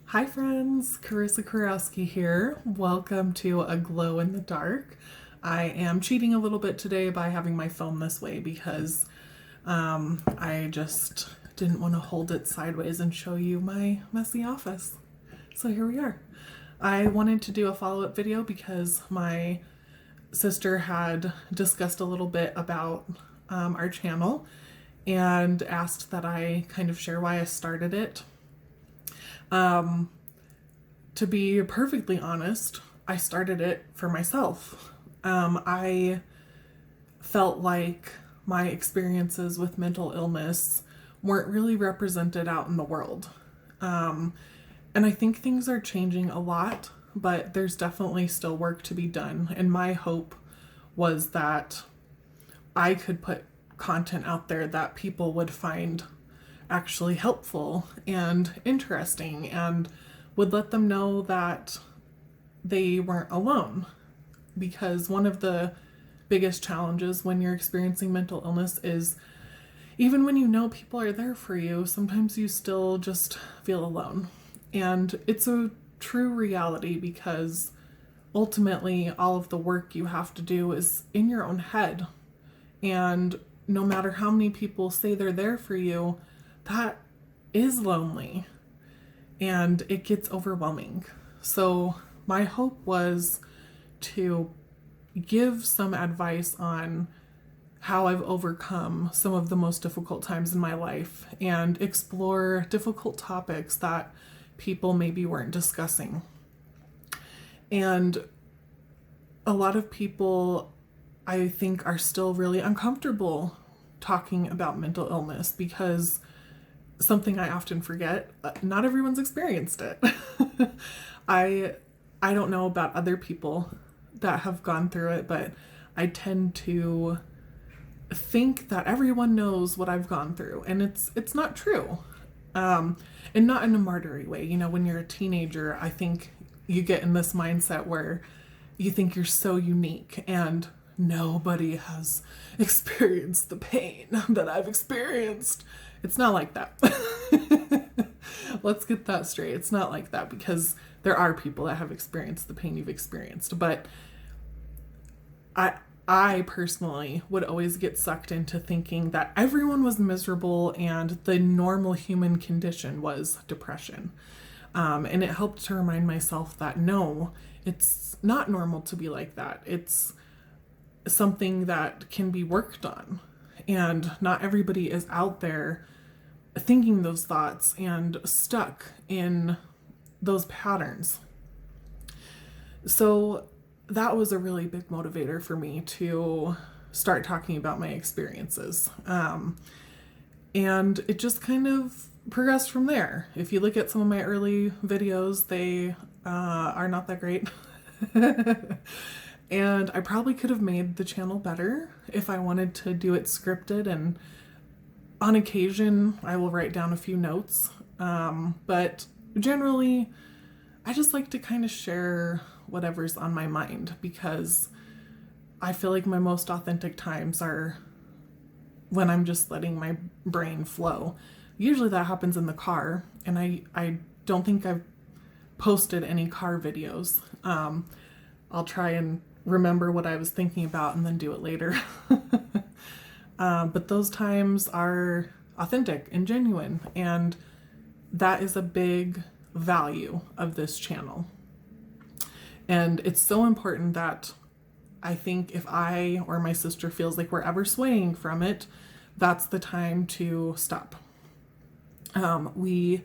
Hi friends, Karissa here. Welcome to Aglow in the Dark. I am cheating a little bit today by having my phone this way because I just didn't want to hold it sideways and show you my messy office. So here we are. I wanted to do a follow-up video because my sister had discussed a little bit about our channel and asked that I kind of share why I started it. To be perfectly honest, I started it for myself. I felt like my experiences with mental illness weren't really represented out in the world. And I think things are changing a lot, but there's definitely still work to be done. And my hope was that I could put content out there that people would find actually helpful and interesting and would let them know that they weren't alone. Because one of the biggest challenges when you're experiencing mental illness is even when you know people are there for you, sometimes you still just feel alone. And it's a true reality because ultimately all of the work you have to do is in your own head. And no matter how many people say they're there for you, that is lonely and it gets overwhelming. So my hope was to give some advice on how I've overcome some of the most difficult times in my life and explore difficult topics that people maybe weren't discussing. And a lot of people, I think, are still really uncomfortable talking about mental illness because something I often forget, not everyone's experienced it. I don't know about other people that have gone through it, but I tend to think that everyone knows what I've gone through, and it's not true. And not in a martyry way. You know, when you're a teenager, I think you get in this mindset where you think you're so unique and nobody has experienced the pain that I've experienced. It's not like that. Let's get that straight. It's not like that because there are people that have experienced the pain you've experienced. But I personally would always get sucked into thinking that everyone was miserable and the normal human condition was depression. And it helped to remind myself that no, it's not normal to be like that. It's something that can be worked on. And not everybody is out there thinking those thoughts and stuck in those patterns. So that was a really big motivator for me to start talking about my experiences. And it just kind of progressed from there. If you look at some of my early videos, they are not that great. And I probably could have made the channel better if I wanted to do it scripted, and on occasion I will write down a few notes. But generally, I just like to kind of share whatever's on my mind because I feel like my most authentic times are when I'm just letting my brain flow. Usually that happens in the car, and I don't think I've posted any car videos. I'll try and remember what I was thinking about and then do it later. But those times are authentic and genuine, and that is a big value of this channel. And it's so important that I think if I or my sister feels like we're ever swaying from it, that's the time to stop. We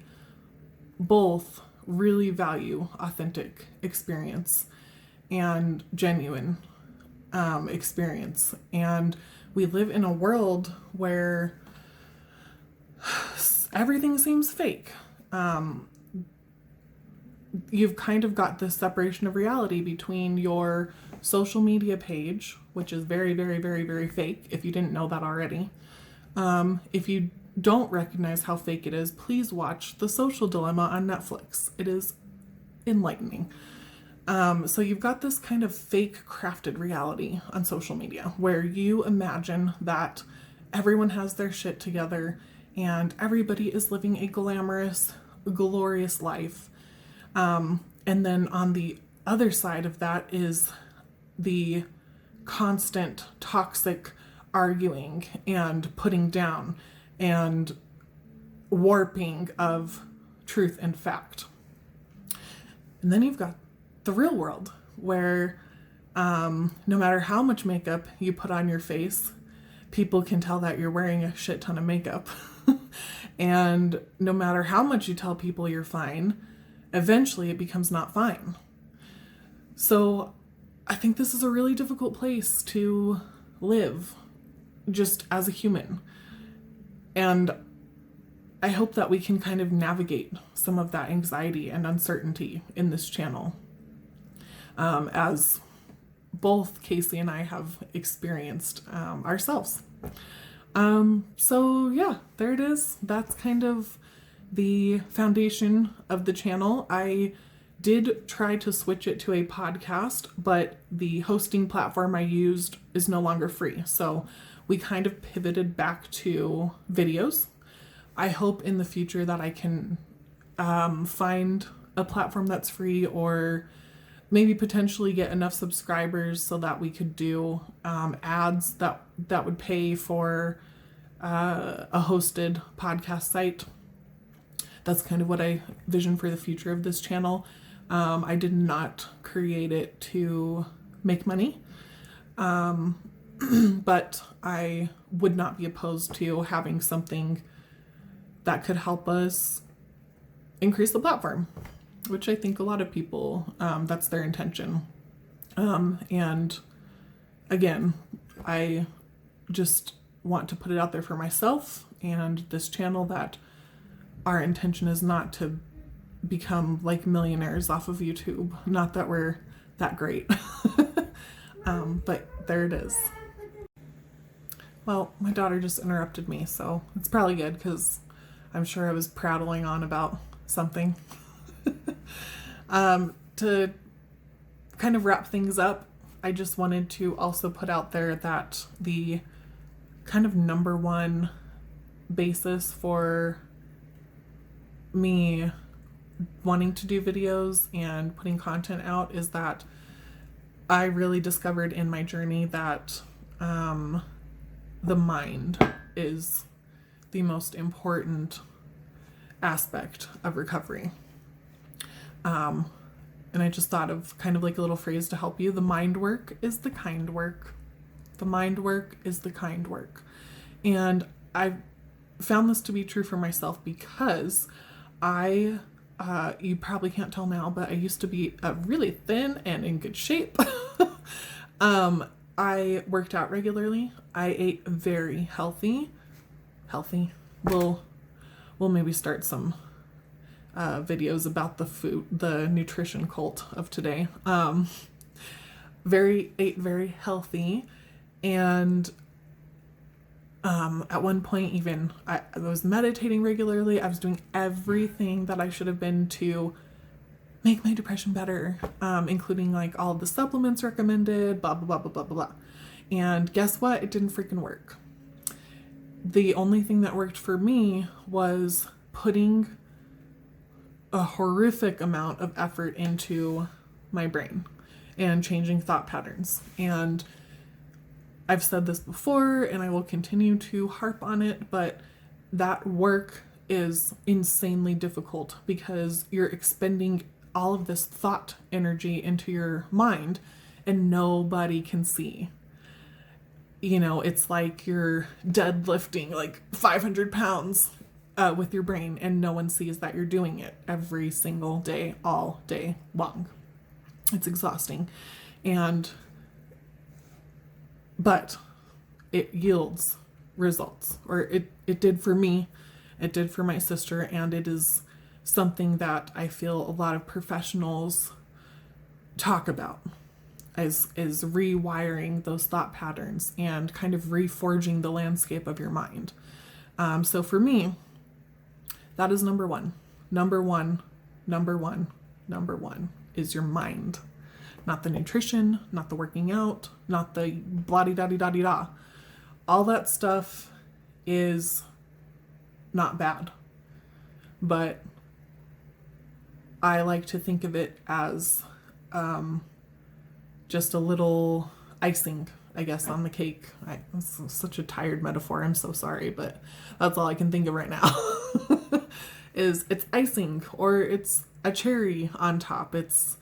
both really value authentic experience and genuine experience. And we live in a world where everything seems fake. You've kind of got this separation of reality between your social media page, which is very, very, very, very fake, if you didn't know that already. If you don't recognize how fake it is, please watch The Social Dilemma on Netflix. It is enlightening. So you've got this kind of fake crafted reality on social media where you imagine that everyone has their shit together and everybody is living a glamorous, glorious life. And then on the other side of that is the constant toxic arguing and putting down and warping of truth and fact. And then you've got the real world where no matter how much makeup you put on your face, people can tell that you're wearing a shit ton of makeup. And no matter how much you tell people you're fine, eventually it becomes not fine. So I think this is a really difficult place to live just as a human. And I hope that we can kind of navigate some of that anxiety and uncertainty in this channel, as both Casey and I have experienced ourselves. So yeah, there it is. That's kind of the foundation of the channel. I did try to switch it to a podcast, but the hosting platform I used is no longer free. So we kind of pivoted back to videos. I hope in the future that I can find a platform that's free, or maybe potentially get enough subscribers so that we could do ads that would pay for a hosted podcast site. That's kind of what I vision for the future of this channel. I did not create it to make money, but I would not be opposed to having something that could help us increase the platform, which I think a lot of people, that's their intention. And again, I just want to put it out there for myself and this channel that our intention is not to become like millionaires off of YouTube. Not that we're that great. But there it is. Well, my daughter just interrupted me, so it's probably good because I'm sure I was prattling on about something. To kind of wrap things up, I just wanted to also put out there that the kind of number one basis for me wanting to do videos and putting content out is that I really discovered in my journey that the mind is the most important aspect of recovery. And I just thought of kind of like a little phrase to help you. The mind work is the kind work. The mind work is the kind work. And I found this to be true for myself because you probably can't tell now, but I used to be really thin and in good shape. I worked out regularly. I ate very healthy. We'll maybe start some videos about the nutrition cult of today. Ate very healthy, and at one point even I was meditating regularly. I was doing everything that I should have been to make my depression better, including like all of the supplements recommended, blah, blah, blah, blah, blah, blah. And guess what? It didn't freaking work. The only thing that worked for me was putting a horrific amount of effort into my brain and changing thought patterns. And I've said this before and I will continue to harp on it, but that work is insanely difficult because you're expending all of this thought energy into your mind and nobody can see. You know, it's like you're deadlifting like 500 pounds with your brain and no one sees that you're doing it every single day, all day long. It's exhausting. But it yields results, or it did for me, it did for my sister, and it is something that I feel a lot of professionals talk about is rewiring those thought patterns and kind of reforging the landscape of your mind. So for me, that is number one is your mind. Not the nutrition, not the working out, not the blah-de-da-de-da-de-da. All that stuff is not bad. But I like to think of it as just a little icing, I guess, on the cake. It's such a tired metaphor. I'm so sorry, but that's all I can think of right now. Is it's icing, or it's a cherry on top. It's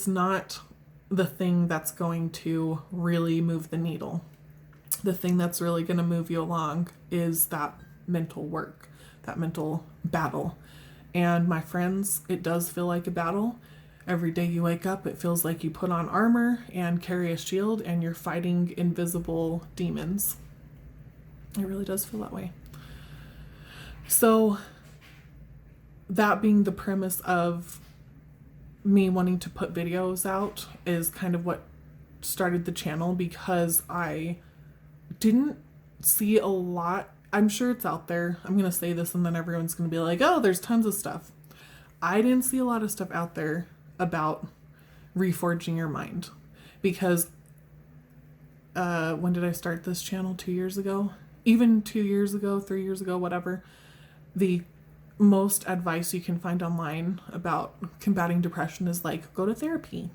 not the thing that's going to really move the needle. The thing that's really going to move you along is that mental work, that mental battle. And my friends, it does feel like a battle. Every day you wake up, it feels like you put on armor and carry a shield and you're fighting invisible demons. It really does feel that way. So, that being the premise of me wanting to put videos out is kind of what started the channel, because I didn't see a lot. I'm sure it's out there. I'm going to say this and then everyone's going to be like, oh, there's tons of stuff. I didn't see a lot of stuff out there about reforging your mind, because when did I start this channel? 2 years ago? Even 2 years ago, 3 years ago, whatever. The most advice you can find online about combating depression is like, go to therapy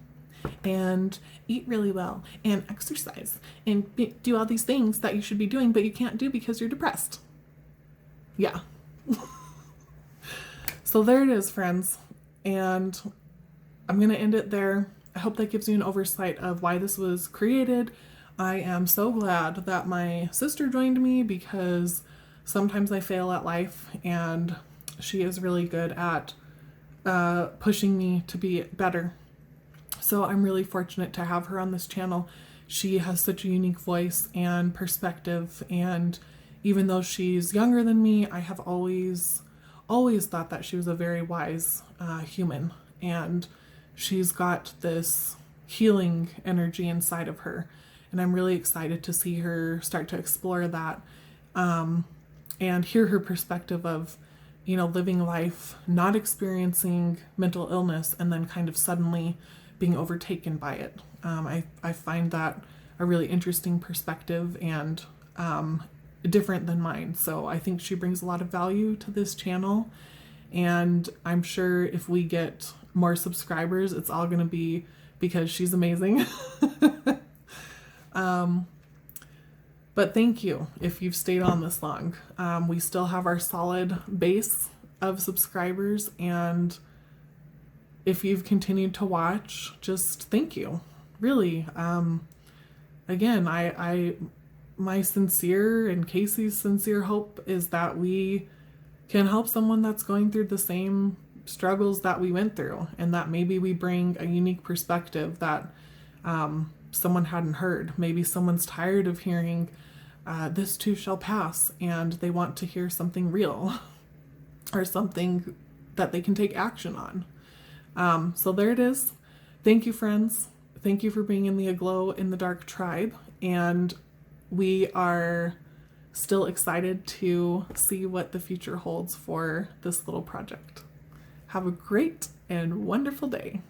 and eat really well and exercise and do all these things that you should be doing but you can't do because you're depressed. Yeah. So there it is, friends, and I'm gonna end it there. I hope that gives you an oversight of why this was created. I am so glad that my sister joined me, because sometimes I fail at life and she is really good at pushing me to be better. So I'm really fortunate to have her on this channel. She has such a unique voice and perspective, and even though she's younger than me, I have always thought that she was a very wise human, and she's got this healing energy inside of her, and I'm really excited to see her start to explore that and hear her perspective of, living life, not experiencing mental illness, and then kind of suddenly being overtaken by it. I find that a really interesting perspective and different than mine. So I think she brings a lot of value to this channel. And I'm sure if we get more subscribers, it's all going to be because she's amazing. But thank you if you've stayed on this long. We still have our solid base of subscribers, and if you've continued to watch, just thank you. Really. Again, my sincere and Casey's sincere hope is that we can help someone that's going through the same struggles that we went through, and that maybe we bring a unique perspective that someone hadn't heard. Maybe someone's tired of hearing this too shall pass, and they want to hear something real or something that they can take action on. So there it is. Thank you, friends. Thank you for being in the Aglow in the Dark tribe, and we are still excited to see what the future holds for this little project. Have a great and wonderful day.